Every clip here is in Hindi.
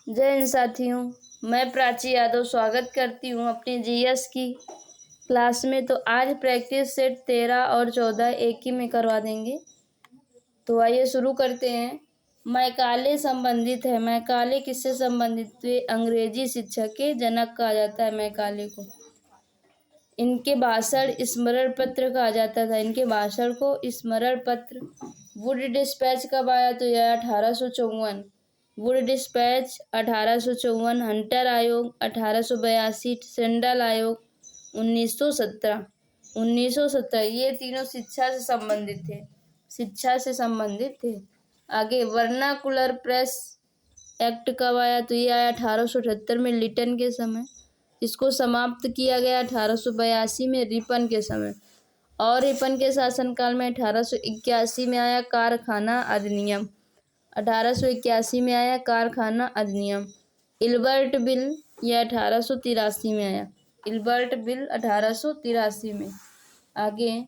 जय हिंद साथियों, मैं प्राची यादव स्वागत करती हूँ अपनी जीएस की क्लास में। तो आज प्रैक्टिस सेट 13 और 14 एक ही में करवा देंगे। तो आइए शुरू करते हैं। मैकाले संबंधित है। मैकाले किससे संबंधित? तो ये अंग्रेजी शिक्षा के जनक कहा जाता है मैकाले को। इनके भाषण स्मरण पत्र कहा जाता था। इनके भाषण को स्मरण पत्र। वुड डिस्पैच कब आया? तो यह 1854। Wood dispatch 1854। हंटर आयोग 1882। सेंडल आयोग 1917। 1917 ये तीनों शिक्षा से संबंधित थे। शिक्षा से संबंधित थे। आगे वर्नाकुलर प्रेस एक्ट कब आया? तो ये आया 1878 में लिटन के समय। इसको समाप्त किया गया 1882 में रिपन के समय। और रिपन के शासनकाल में 1881 में आया कारखाना अधिनियम। 1881 में आया कारखाना अधिनियम। इल्बर्ट बिल यह 1883 में आया। इल्बर्ट बिल 1883 में। आगे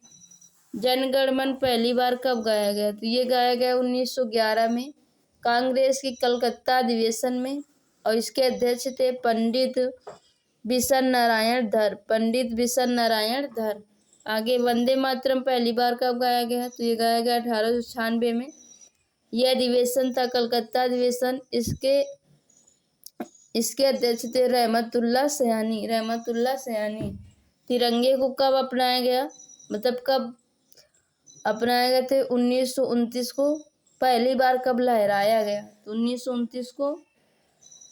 जनगण मन पहली बार कब गाया गया? तो ये गाया गया 1911 में कांग्रेस की कलकत्ता अधिवेशन में। और इसके अध्यक्ष थे पंडित बिशन नारायण धर। पंडित बिशन नारायण धर। आगे वंदे मातरम पहली बार कब गाया गया? तो ये गाया गया 1896 में। यह अधिवेशन था कलकत्ता अधिवेशन। इसके अध्यक्ष थे रहमतुल्लाह सयानी। रहमतुल्लाह सयानी। तिरंगे को कब अपनाया गया? मतलब कब अपनाया गया थे? 1929 को। पहली बार कब लहराया गया? तो 1929 को।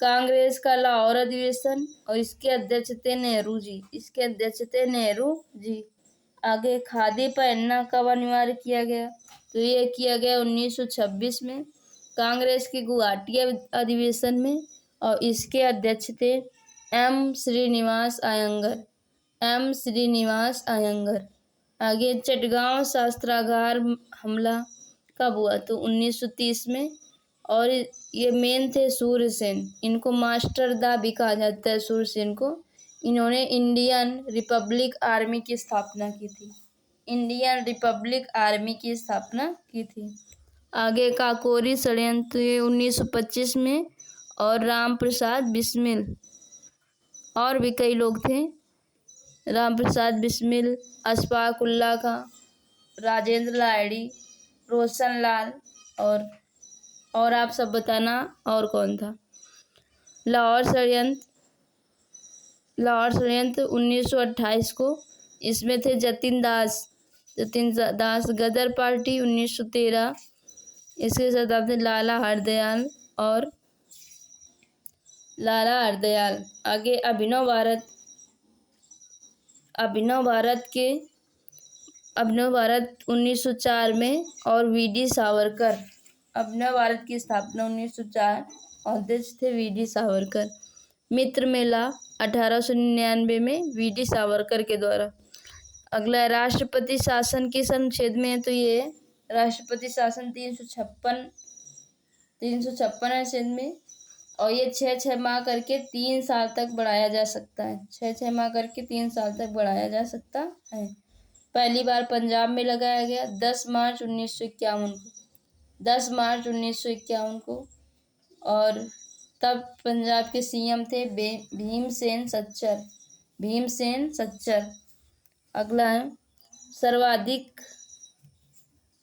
कांग्रेस का लाहौर अधिवेशन। और इसके अध्यक्ष थे नेहरू जी। इसके अध्यक्ष थे नेहरू जी। आगे खादी पहनना कब अनिवार्य किया गया? तो ये किया गया 1926 में कांग्रेस की गुवाहाटी अधिवेशन में। और इसके अध्यक्ष थे एम श्रीनिवास अयंगर। एम श्रीनिवास अयंगर। आगे चटगांव शस्त्रागार हमला कब हुआ? तो 1930 में। और ये मेन थे सूर्यसेन। इनको मास्टर दा भी कहा जाता है सूर्यसेन को। इन्होंने इंडियन रिपब्लिक आर्मी की स्थापना की थी। इंडियन रिपब्लिक आर्मी की स्थापना की थी। आगे काकोरी षड्यंत्र 1925 में। और राम प्रसाद बिस्मिल। और भी कई लोग थे। राम प्रसाद बिस्मिल, अशफाक उल्लाह खां, राजेंद्र लाहिड़ी, रोशन लाल और आप सब बताना और कौन था। लाहौर षड्यंत्र 1928 को। इसमें थे जतिन दास। गदर पार्टी 1913। इसके साथ थे लाला हरदयाल। आगे अभिनव भारत 1904 में। और वीडी सावरकर। अभिनव भारत की स्थापना 1904। अध्यक्ष थे वीडी सावरकर। मित्र मेला 1899 में वीडी सावरकर के द्वारा। अगला राष्ट्रपति शासन के संक्षेप में है। तो ये राष्ट्रपति शासन 356 है संक्षेप में। और ये 6 माह करके 3 साल तक बढ़ाया जा सकता है। 6 माह करके 3 साल तक बढ़ाया जा सकता है। पहली बार पंजाब में लगाया गया 10 मार्च 1951 को। 10 मार्च 1951 को। और तब पंजाब के सीएम थे भीमसेन सच्चर। अगला है सर्वाधिक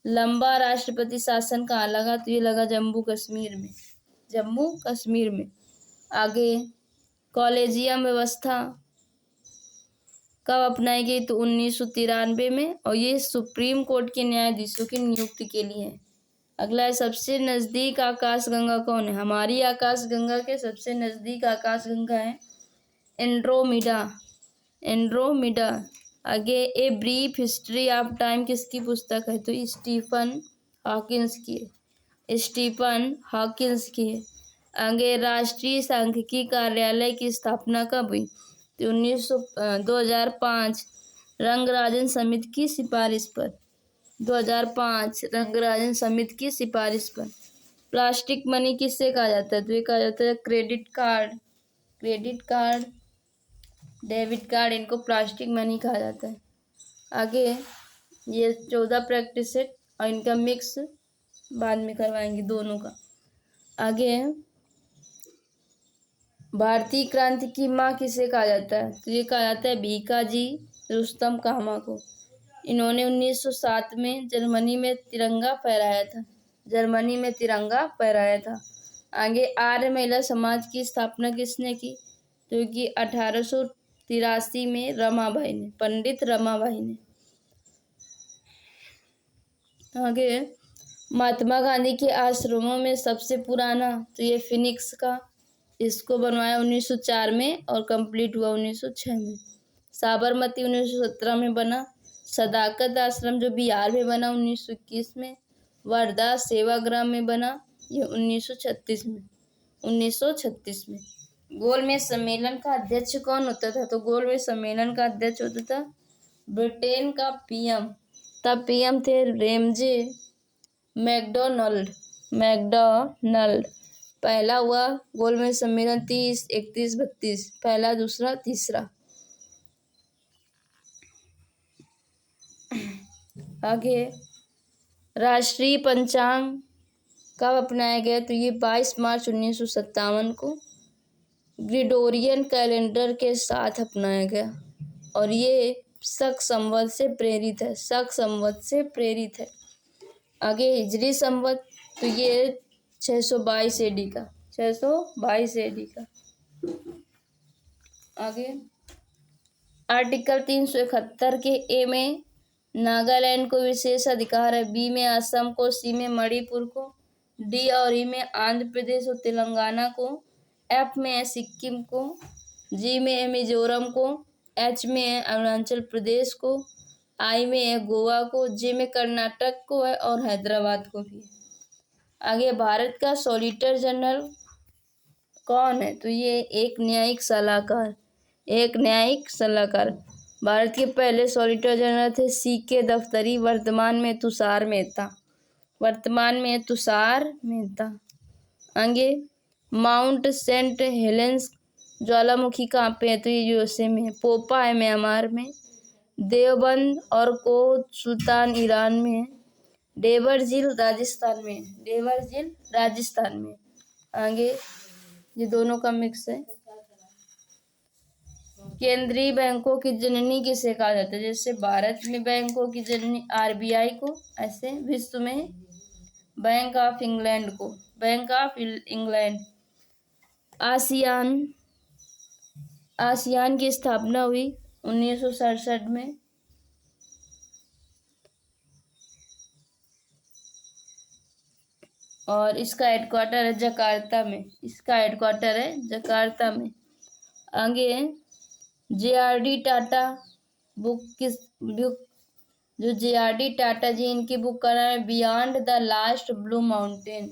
लंबा राष्ट्रपति शासन कहाँ लगा? तो ये लगा जम्मू कश्मीर में। आगे कॉलेजियम व्यवस्था कब अपनाई गई? तो 1993 में। और ये सुप्रीम कोर्ट के न्यायाधीशों की नियुक्ति के लिए है। अगला है सबसे नजदीक आकाशगंगा कौन है? हमारी आकाशगंगा के सबसे नजदीक आकाशगंगा है एंड्रोमिडा। आगे a brief history of time किसकी पुस्तक है? तो स्टीफन हॉकिंस की है। आगे राष्ट्रीय सांख्यिकी कार्यालय की स्थापना कब हुई? तो 2005 रंगराजन समिति की सिफारिश पर। 2005 रंगराजन समिति की सिफारिश पर। प्लास्टिक मनी किससे कहा जाता है? तो ये कहा जाता है क्रेडिट कार्ड, डेबिट कार्ड, इनको प्लास्टिक मनी कहा जाता है। आगे ये 14 प्रैक्टिस सेट और इनका मिक्स बाद में करवाएंगे दोनों का। आगे भारतीय क्रांति की माँ किसे कहा जाता है? तो ये कहा जाता है भीकाजी रुस्तम कामा को। इन्होंने 1907 में जर्मनी में तिरंगा फहराया था। जर्मनी में तिरंगा फहराया था। आगे आर्य महिला समाज की स्थापना किसने की? तो कि 1883 में रमाबाई ने, पंडित रमाबाई ने। आगे महात्मा गांधी के आश्रमों में सबसे पुराना, तो ये फिनिक्स का, इसको बनवाया 1904 में और कंप्लीट हुआ 1906 में। साबरमती 1917 में बना। सदाकत आश्रम जो बिहार में बना 1921 में। वर्धा सेवाग्राम में बना, ये 1936 में। 1936 में। गोलमेज सम्मेलन का अध्यक्ष कौन होता था? तो गोलमेज सम्मेलन का अध्यक्ष होता था ब्रिटेन का पीएम। तब पीएम थे रेमजे मैकडोनल्ड। पहला हुआ गोलमेज सम्मेलन 30, 31, 32, पहला, दूसरा, तीसरा। आगे राष्ट्रीय पंचांग कब अपनाया गया? तो ये 22 मार्च 1957 को ग्रिगोरियन कैलेंडर के साथ अपनाया गया और ये शक संवत से प्रेरित है। शक संवत से प्रेरित है। आगे हिजरी संवत, तो ये 622 एडी का, 622 एडी का। आगे आर्टिकल 371 के ए में नागालैंड को विशेष अधिकार है, बी में असम को, सी में मणिपुर को, डी और ई में आंध्र प्रदेश और तेलंगाना को, एफ में है सिक्किम को, जी में है मिजोरम को, एच में है अरुणाचल प्रदेश को, आई में है गोवा को, जे में कर्नाटक को है और हैदराबाद को भी। आगे भारत का सॉलिसिटर जनरल कौन है? तो ये एक न्यायिक सलाहकार। एक न्यायिक सलाहकार। भारत के पहले सॉलिसिटर जनरल थे सीके दफ्तरी, वर्तमान में तुषार मेहता। वर्तमान में तुषार मेहता। आगे माउंट सेंट हेलेंस ज्वालामुखी कहाँ पे है? तो ये यूएसए में है। पोपा है म्यांमार में। देवबंद और कोट सुल्तान ईरान में है। डेवर झील राजस्थान में है। डेवर झील राजस्थान में। आगे ये दोनों का मिक्स है। केंद्रीय बैंकों की जननी किसे कहा जाता है? जैसे भारत में बैंकों की जननी आरबीआई को, ऐसे विश्व में बैंक ऑफ इंग्लैंड को, बैंक ऑफ इंग्लैंड। आसियान की स्थापना हुई 1967 में। और इसका हेडक्वार्टर है जकार्ता में। इसका हेडक्वार्टर है जकार्ता में। आगे जेआरडी टाटा बुक जो जेआरडी टाटा जी, इनकी बुक का नाम है beyond the last blue mountain.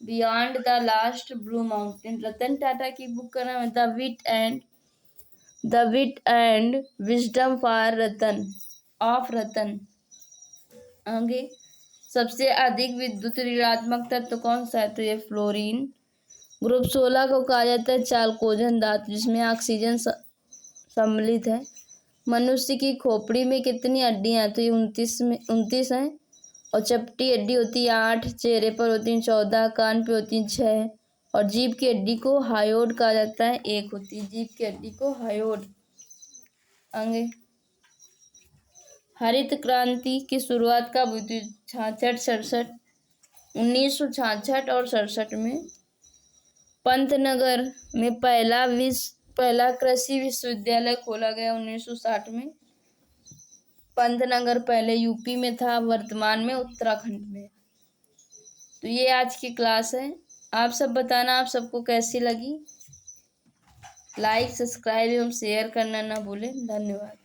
Beyond the last blue mountain. Ratan Tata की बुक का नाम है the wit and wisdom for Ratan, of Ratan. आगे सबसे अधिक विद्युत ऋणात्मक तत्व कौन सा है? तो ये फ्लोरीन। ग्रुप 16 को कहा जाता है चालकोजन धातु, जिसमें ऑक्सीजन सम्मिलित है। मनुष्य की खोपड़ी में कितनी हड्डियां हैं? तो ये 29 हैं। और चपटी हड्डी होती है 8, चेहरे पर होती है 14, कान पे होती है 6 और जीभ की हड्डी को हायोड कहा जाता है, 1 होती है। जीभ की हड्डी को हायोड। आगे हरित क्रांति की शुरुआत कब हुई थी? 66-67, 1966 और 67 में। पंतनगर में पहला कृषि विश्वविद्यालय खोला गया 1960 में। पंतनगर पहले यूपी में था, वर्तमान में उत्तराखंड में। तो ये आज की क्लास है। आप सब बताना आप सबको कैसी लगी। लाइक, सब्सक्राइब एवं शेयर करना ना भूलें। धन्यवाद।